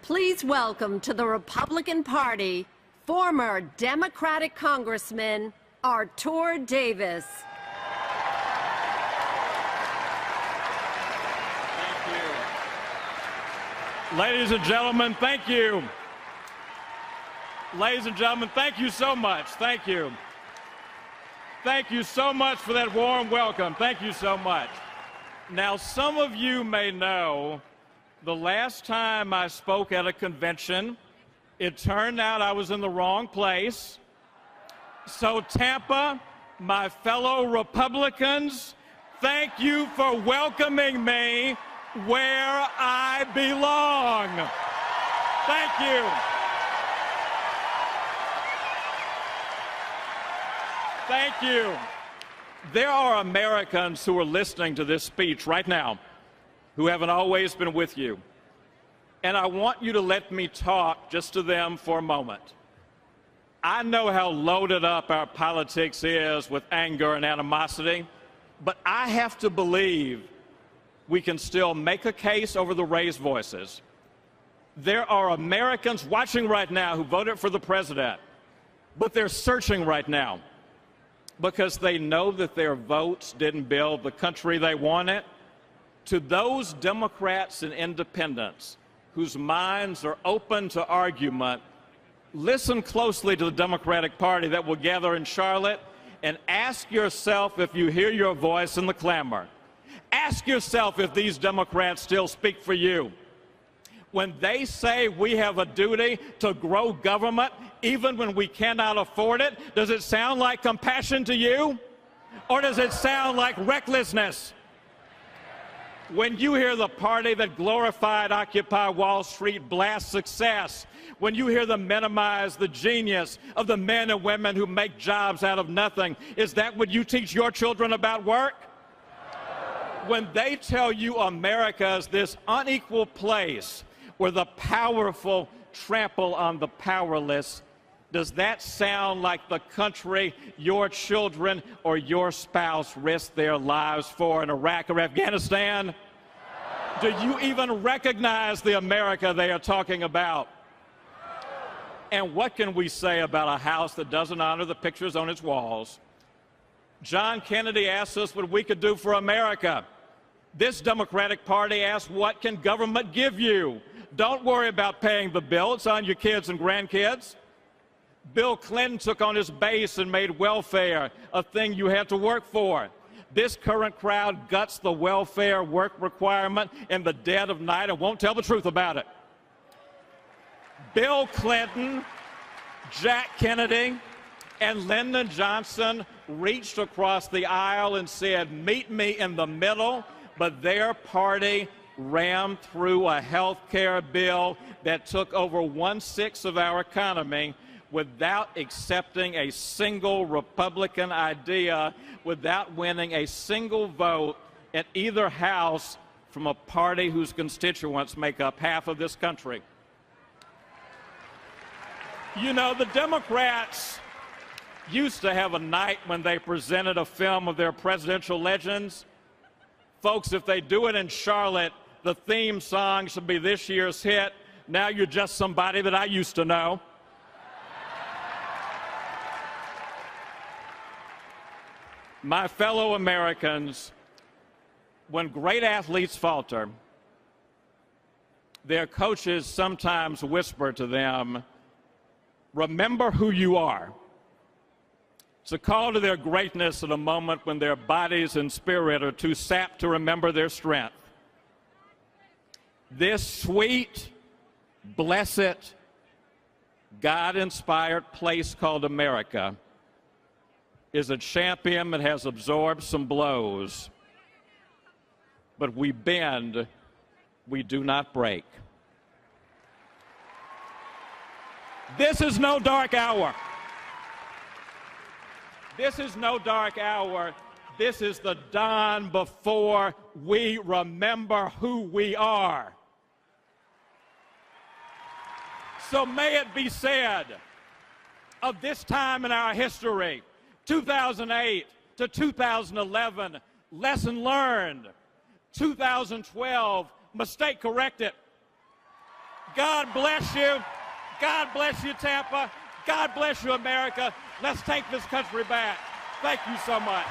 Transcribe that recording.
Please welcome to the Republican Party, former Democratic Congressman Artur Davis. Thank you. Ladies and gentlemen, thank you. Ladies and gentlemen, thank you so much. Thank you. Thank you so much for that warm welcome. Thank you so much. Now, some of you may know the last time I spoke at a convention, it turned out I was in the wrong place. So, Tampa, my fellow Republicans, thank you for welcoming me where I belong. Thank you. Thank you. There are Americans who are listening to this speech right now who haven't always been with you. And I want you to let me talk just to them for a moment. I know how loaded up our politics is with anger and animosity, but I have to believe we can still make a case over the raised voices. There are Americans watching right now who voted for the president, but they're searching right now because they know that their votes didn't build the country they wanted. To those Democrats and independents whose minds are open to argument, listen closely to the Democratic Party that will gather in Charlotte and ask yourself if you hear your voice in the clamor. Ask yourself if these Democrats still speak for you. When they say we have a duty to grow government even when we cannot afford it, does it sound like compassion to you? Or does it sound like recklessness? When you hear the party that glorified Occupy Wall Street blast success, when you hear them minimize the genius of the men and women who make jobs out of nothing, is that what you teach your children about work? When they tell you America is this unequal place where the powerful trample on the powerless, does that sound like the country your children or your spouse risked their lives for in Iraq or Afghanistan? Do you even recognize the America they are talking about? And what can we say about a house that doesn't honor the pictures on its walls? John Kennedy asked us what we could do for America. This Democratic Party asked, what can government give you? Don't worry about paying the bill. It's on your kids and grandkids. Bill Clinton took on his base and made welfare a thing you had to work for. This current crowd guts the welfare work requirement in the dead of night and won't tell the truth about it. Bill Clinton, Jack Kennedy, and Lyndon Johnson reached across the aisle and said, meet me in the middle, but their party rammed through a health care bill that took over 1/6 of our economy without accepting a single Republican idea, without winning a single vote in either house from a party whose constituents make up half of this country. You know, the Democrats used to have a night when they presented a film of their presidential legends. Folks, if they do it in Charlotte, the theme song should be this year's hit, Now You're Just Somebody That I Used to Know. My fellow Americans, when great athletes falter, their coaches sometimes whisper to them, remember who you are. It's a call to their greatness at a moment when their bodies and spirit are too sapped to remember their strength. This sweet, blessed, God-inspired place called America is a champion that has absorbed some blows, but we bend, we do not break. This is no dark hour. This is no dark hour. This is the dawn before we remember who we are. So may it be said of this time in our history, 2008 to 2011, lesson learned. 2012, mistake corrected. God bless you. God bless you, Tampa. God bless you, America. Let's take this country back. Thank you so much.